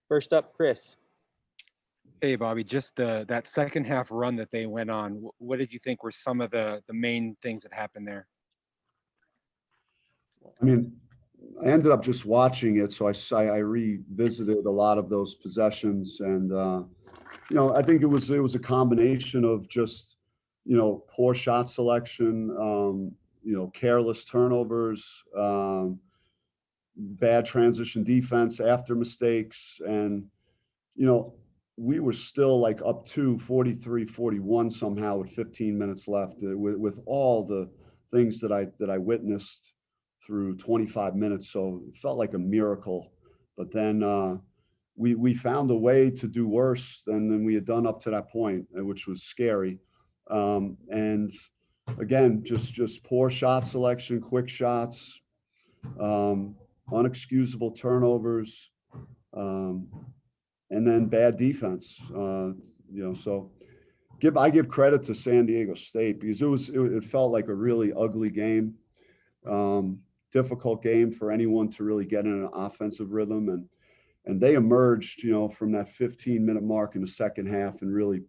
First up, Chris. Hey, Bobby, just that second half run that they went on, what did you think were some of the main things that happened there? I mean, I ended up just watching it, so I revisited a lot of those possessions, and I think it was a combination of just poor shot selection, careless turnovers, bad transition defense after mistakes, and we were still like up to 43-41 somehow with 15 minutes left, with all the things that I witnessed through 25 minutes. So it felt like a miracle. But then we found a way to do worse than we had done up to that point, which was scary. And again, just poor shot selection, quick shots, unexcusable turnovers, and then bad defense. So I give credit to San Diego State because it felt like a really ugly game, difficult game for anyone to really get in an offensive rhythm, and they emerged, from that 15-minute mark in the second half and really,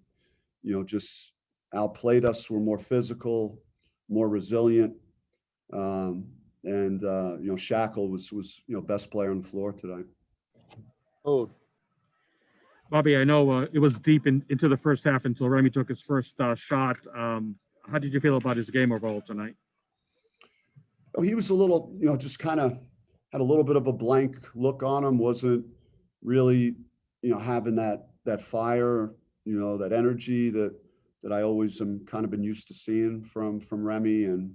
just outplayed us. Were more physical, more resilient, and Shackle was best player on the floor today. Oh, Bobby, I know it was deep into the first half until Remy took his first shot. How did you feel about his game overall tonight? Oh, he was a little, just kind of had a little bit of a blank look on him. Wasn't really, having that fire, that energy that I always am kind of been used to seeing from Remy. And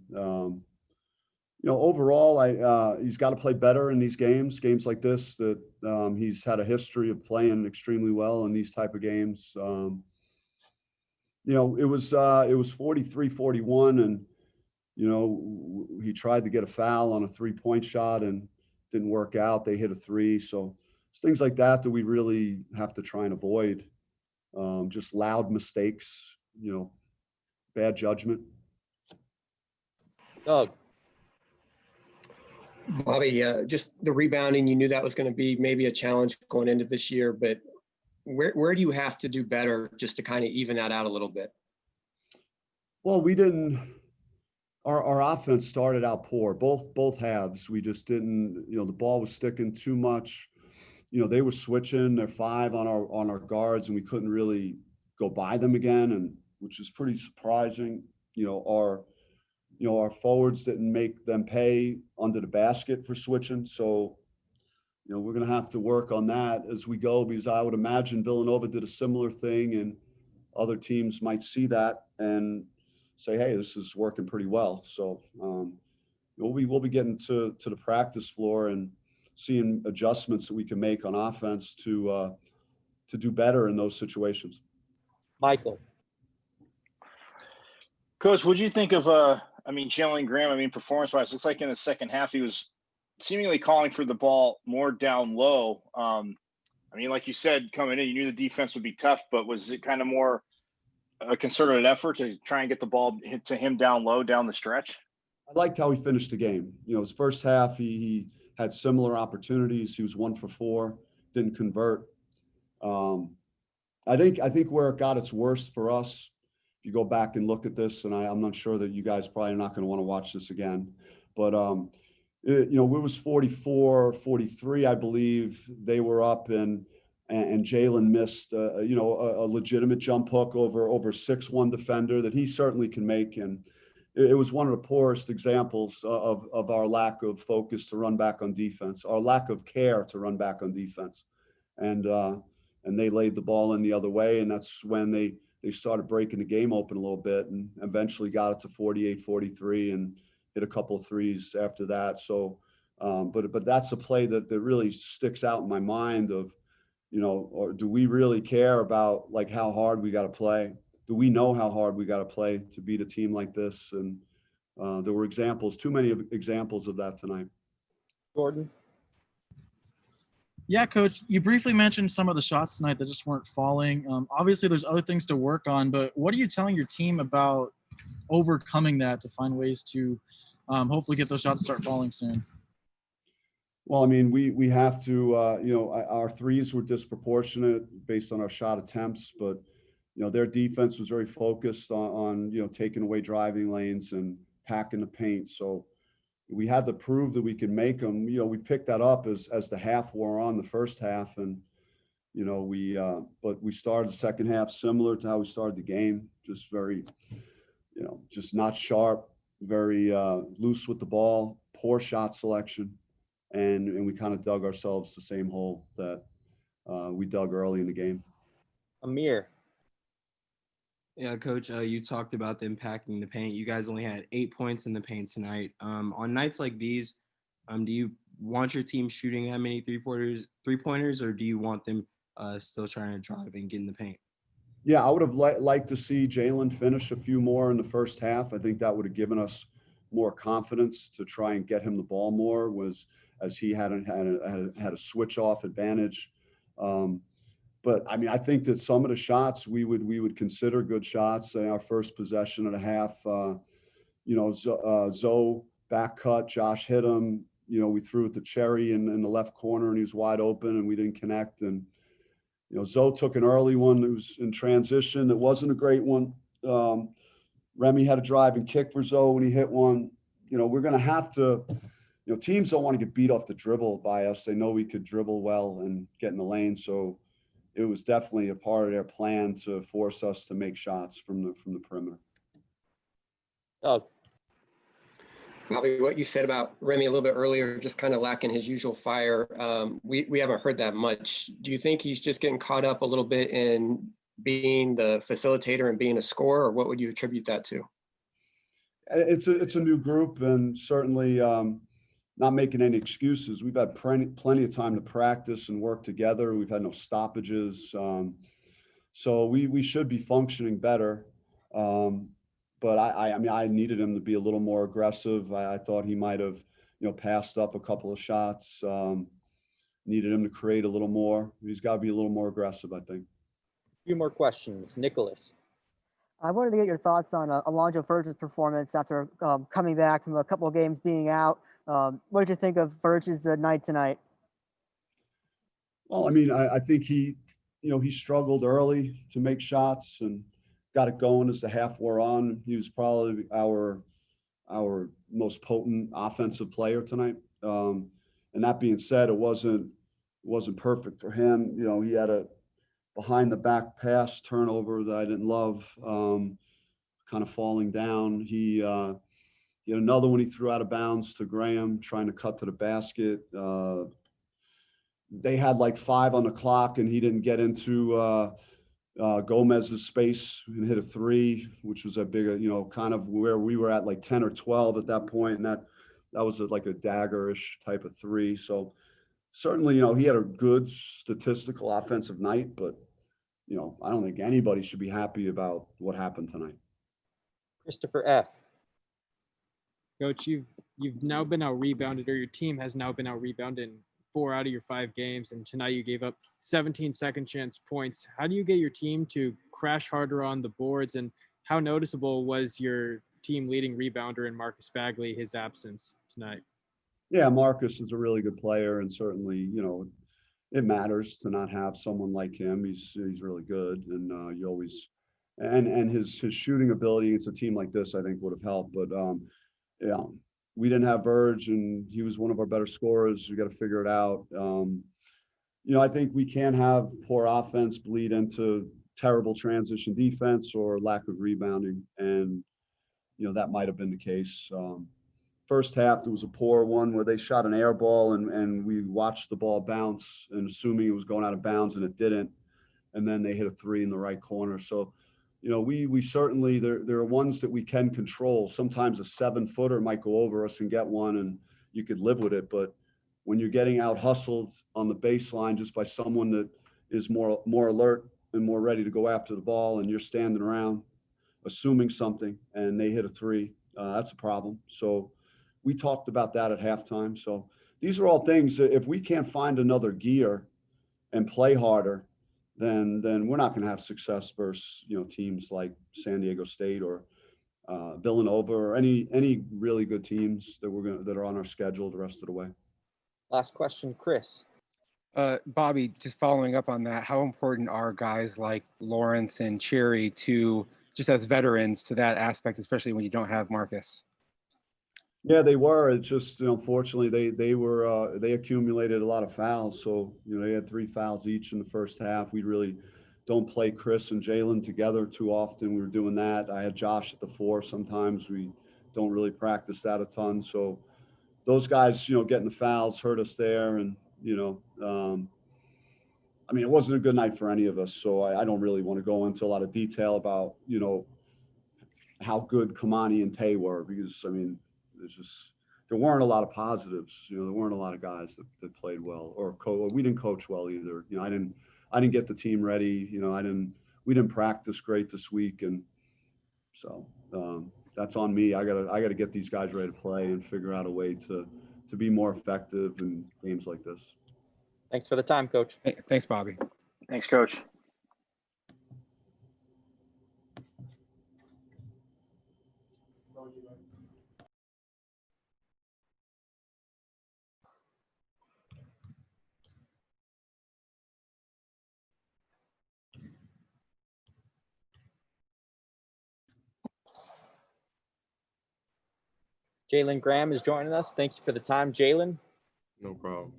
overall, he's got to play better in these games like this. That he's had a history of playing extremely well in these type of games. It was 43-41, and he tried to get a foul on a 3-point shot and didn't work out. They hit a 3, so it's things like that we really have to try and avoid. Just loud mistakes, bad judgment. Doug. Bobby, just the rebounding, you knew that was going to be maybe a challenge going into this year, but where do you have to do better just to kind of even that out a little bit? Well, we didn't. Our offense started out poor, both halves. We just didn't. The ball was sticking too much. They were switching their 5 on our guards, and we couldn't really go by them again, and which is pretty surprising. Our forwards didn't make them pay under the basket for switching. So, we're going to have to work on that as we go, because I would imagine Villanova did a similar thing, and other teams might see that and say, hey, this is working pretty well. So we'll be getting to the practice floor and seeing adjustments that we can make on offense to do better in those situations. Michael. Coach, what do you think of Jalen Graham? Performance-wise, looks like in the second half he was seemingly calling for the ball more down low. Like you said, coming in, you knew the defense would be tough, but was it kind of more a concerted effort to try and get the ball hit to him down low down the stretch? I liked how he finished the game. His first half, he had similar opportunities. He was 1 for 4, didn't convert. I think where it got its worst for us, if you go back and look at this, and I'm not sure that you guys probably are not going to want to watch this again, but it was 44-43, I believe. They were up, and Jalen missed a legitimate jump hook over 6'1" defender that he certainly can make, and it was one of the poorest examples of our lack of focus to run back on defense, our lack of care to run back on defense, and they laid the ball in the other way, and that's when they started breaking the game open a little bit, and eventually got it to 48-43 and hit a couple of threes after that. So, but that's a play that really sticks out in my mind of, or do we really care about like how hard we got to play? Do we know how hard we got to play to beat a team like this? And there were too many examples of that tonight. Gordon. Yeah, Coach, you briefly mentioned some of the shots tonight that just weren't falling. Obviously, there's other things to work on, but what are you telling your team about overcoming that to find ways to hopefully get those shots to start falling soon? Well, I mean, we have to, our threes were disproportionate based on our shot attempts, but, their defense was very focused on taking away driving lanes and packing the paint. So we had to prove that we could make them. We picked that up as the half wore on, the first half. And, but we started the second half similar to how we started the game, just very, just not sharp, very loose with the ball, poor shot selection. And we kind of dug ourselves the same hole that we dug early in the game. Amir. Yeah, Coach, you talked about them packing the paint. You guys only had 8 points in the paint tonight. On nights like these, do you want your team shooting that many three-pointers, or do you want them still trying to drive and get in the paint? Yeah, I would have liked to see Jalen finish a few more in the first half. I think that would have given us more confidence to try and get him the ball more, as he had a switch off advantage. But I mean, I think that some of the shots we would consider good shots. Our first possession of the half, Zoe back cut, Josh hit him. We threw it to Cherry in the left corner and he was wide open and we didn't connect. And Zoe took an early one that was in transition. It wasn't a great one. Remy had a drive and kick for Zoe when he hit one. We're going to have to. Teams don't want to get beat off the dribble by us. They know we could dribble well and get in the lane. So it was definitely a part of their plan to force us to make shots from the perimeter. Doug. Bobby, what you said about Remy a little bit earlier, just kind of lacking his usual fire. We haven't heard that much. Do you think he's just getting caught up a little bit in being the facilitator and being a scorer, or what would you attribute that to? It's a new group, and certainly not making any excuses. We've had plenty of time to practice and work together. We've had no stoppages. So we should be functioning better. But I mean, I needed him to be a little more aggressive. I thought he might have, passed up a couple of shots. Needed him to create a little more. He's got to be a little more aggressive, I think. A few more questions. Nicholas. I wanted to get your thoughts on Alonzo Verge's performance after coming back from a couple of games being out. What did you think of Verge's night tonight? Well, I mean, I think he struggled early to make shots and got it going as the half wore on. He was probably our most potent offensive player tonight. And that being said, it wasn't perfect for him. He had a behind the back pass turnover that I didn't love, kind of falling down. He had another one he threw out of bounds to Graham, trying to cut to the basket. They had like 5 on the clock, and he didn't get into Gomez's space and hit a 3, which was a big, kind of where we were at like 10 or 12 at that point, and that was like a daggerish type of 3. So certainly, he had a good statistical offensive night, but I don't think anybody should be happy about what happened tonight. Christopher F. Coach, you've now been out rebounded, or your team has now been out rebounded in 4 out of your 5 games, and tonight you gave up 17 second chance points. How do you get your team to crash harder on the boards, and how noticeable was your team leading rebounder in Marcus Bagley, his absence tonight? Yeah, Marcus is a really good player, and certainly, it matters to not have someone like him. He's really good, and you always and his shooting ability against a team like this, I think, would have helped. But yeah, we didn't have Verge, and he was one of our better scorers. We got to figure it out. I think we can have poor offense bleed into terrible transition defense or lack of rebounding, and that might have been the case. First half, there was a poor one where they shot an air ball and we watched the ball bounce and assuming it was going out of bounds, and it didn't. And then they hit a 3 in the right corner. So, we certainly, there are ones that we can control. Sometimes a 7-footer might go over us and get one and you could live with it. But when you're getting out hustled on the baseline just by someone that is more alert and more ready to go after the ball, and you're standing around assuming something and they hit a 3, that's a problem. So we talked about that at halftime. So these are all things that if we can't find another gear and play harder, then we're not going to have success versus teams like San Diego State or Villanova or any really good teams that are on our schedule the rest of the way. Last question, Chris. Bobby, just following up on that, how important are guys like Lawrence and Cherry to just as veterans to that aspect, especially when you don't have Marcus? Yeah, they were. It's just, unfortunately, they accumulated a lot of fouls. So, they had 3 fouls each in the first half. We really don't play Chris and Jalen together too often. We were doing that. I had Josh at the 4. Sometimes we don't really practice that a ton. So those guys, getting the fouls hurt us there. And, it wasn't a good night for any of us. So I don't really want to go into a lot of detail about, how good Kamani and Tay were, because, there weren't a lot of positives. There weren't a lot of guys that played well, or we didn't coach well either. I didn't get the team ready. We didn't practice great this week. And so that's on me. I gotta get these guys ready to play and figure out a way to be more effective in games like this. Thanks for the time, Coach. Hey, thanks, Bobby. Thanks, Coach. Jalen Graham is joining us. Thank you for the time, Jalen. No problem.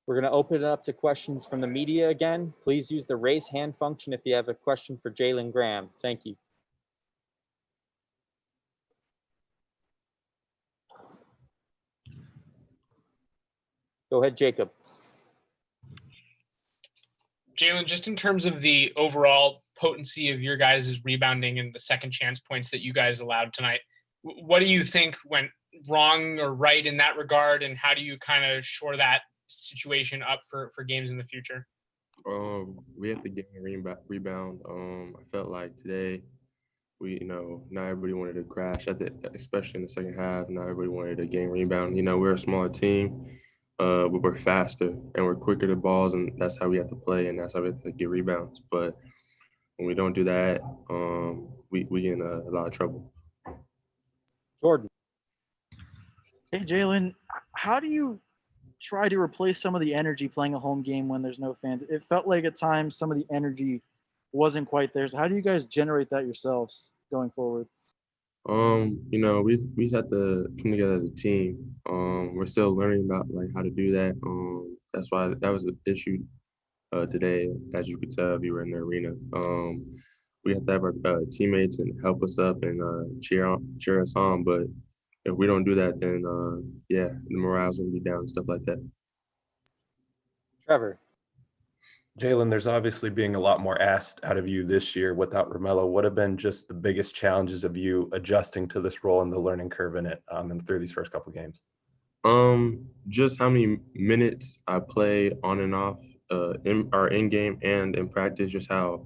We're going to open it up to questions from the media again. Please use the raise hand function if you have a question for Jalen Graham. Thank you. Go ahead, Jacob. Jalen, just in terms of the overall potency of your guys' rebounding and the second chance points that you guys allowed tonight, what do you think went wrong or right in that regard, and how do you kind of shore that situation up for games in the future? We have to get a rebound. I felt like today not everybody wanted to crash especially in the second half. Not everybody wanted to gain rebound. We're a smaller team, but we're faster and we're quicker to balls, and that's how we have to play, and that's how we have to get rebounds. But when we don't do that, we get in a lot of trouble. Jordan. Hey, Jalen, how do you try to replace some of the energy playing a home game when there's no fans? It felt like at times some of the energy wasn't quite there. So how do you guys generate that yourselves going forward? We have to come together as a team. We're still learning about how to do that. That's why that was an issue today, as you could tell if you were in the arena. We have to have our teammates and help us up and cheer us on. But if we don't do that, then the morale's gonna be down and stuff like that. Trevor. Jalen, there's obviously being a lot more asked out of you this year without Romello. What have been just the biggest challenges of you adjusting to this role and the learning curve in it and through these first couple of games? Just how many minutes I play on and off in game and in practice, just how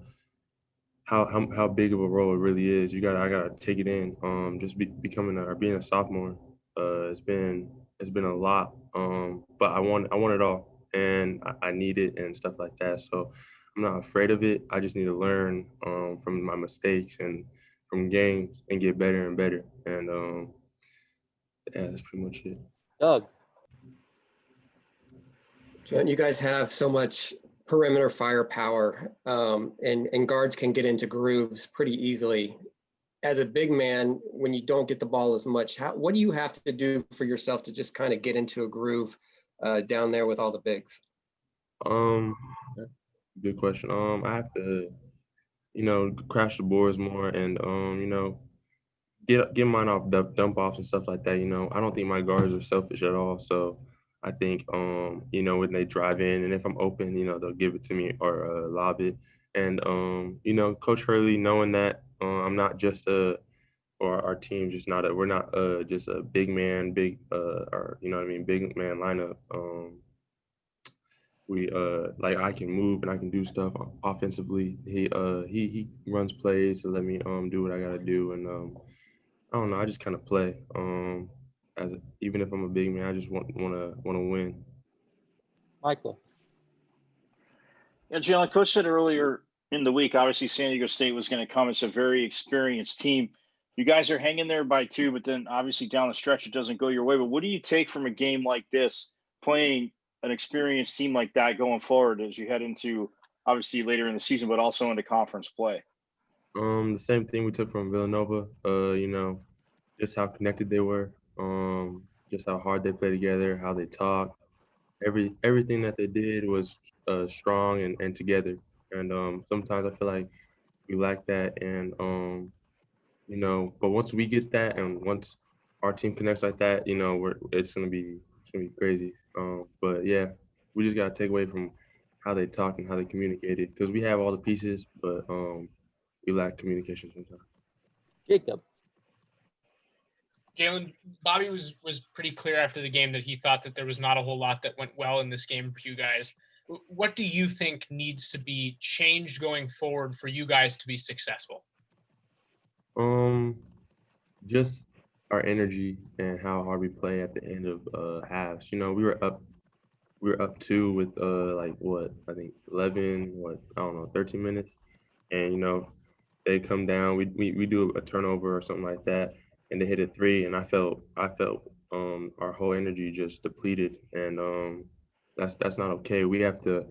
big of a role it really is. I gotta take it in. Just being a sophomore, it's been a lot. But I want it all, and I need it and stuff like that. So I'm not afraid of it. I just need to learn from my mistakes and from games and get better and better. And that's pretty much it. Doug. John, you guys have so much perimeter firepower, and guards can get into grooves pretty easily. As a big man, when you don't get the ball as much, what do you have to do for yourself to just kind of get into a groove down there with all the bigs? Good question. I have to, crash the boards more and, get mine off dump offs and stuff like that. I don't think my guards are selfish at all. So I think, when they drive in and if I'm open, they'll give it to me or lob it. And, Coach Hurley, knowing that I'm not just or our team just we're not just a big man, big man lineup. I can move and I can do stuff offensively. He runs plays to let me do what I gotta do, and I don't know. I just kind of play. Even if I'm a big man, I just want to win. Michael. Yeah, Jalen, Coach said earlier in the week, obviously San Diego State was going to come. It's a very experienced team. You guys are hanging there by 2, but then obviously down the stretch it doesn't go your way. But what do you take from a game like this, playing an experienced team like that going forward as you head into obviously later in the season, but also into conference play? The same thing we took from Villanova. Just how connected they were. Just how hard they play together, how they talk. Everything that they did was strong and together. And sometimes I feel like we lack that. And but once we get that, and once our team connects like that, it's gonna be crazy. But yeah, we just gotta take away from how they talk and how they communicated because we have all the pieces, but we lack communication sometimes. Jacob. Jalen, Bobby was pretty clear after the game that he thought that there was not a whole lot that went well in this game for you guys. What do you think needs to be changed going forward for you guys to be successful? Just our energy and how hard we play at the end of halves. We were up two with like what I think 11, what I don't know, 13 minutes, and they come down. We do a turnover or something like that, and they hit a three, and I felt our whole energy just depleted, and that's not okay. We have to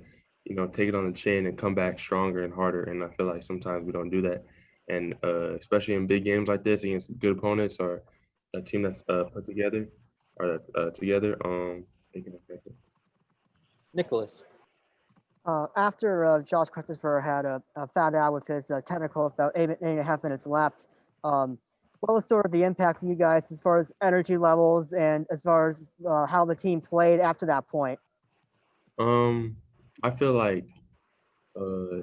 take it on the chin and come back stronger and harder, and I feel like sometimes we don't do that, and especially in big games like this against good opponents or a team that's put together or together, they can affect it. Nicholas. After Josh Christopher had found out with his technical with about 8.5 minutes left, what was sort of the impact for you guys as far as energy levels and as far as how the team played after that point? I feel like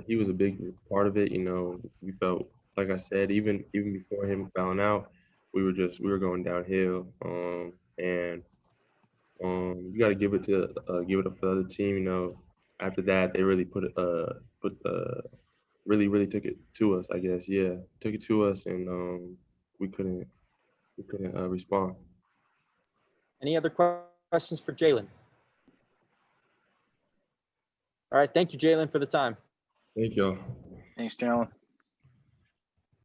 he was a big part of it. We felt like I said, even before him fouling out, we were going downhill. And you got to give it up for the other team. After that, they really really took it to us. I guess, yeah, took it to us, and we couldn't respond. Any other questions for Jalen? All right. Thank you, Jalen, for the time. Thank y'all. Thanks, Jalen.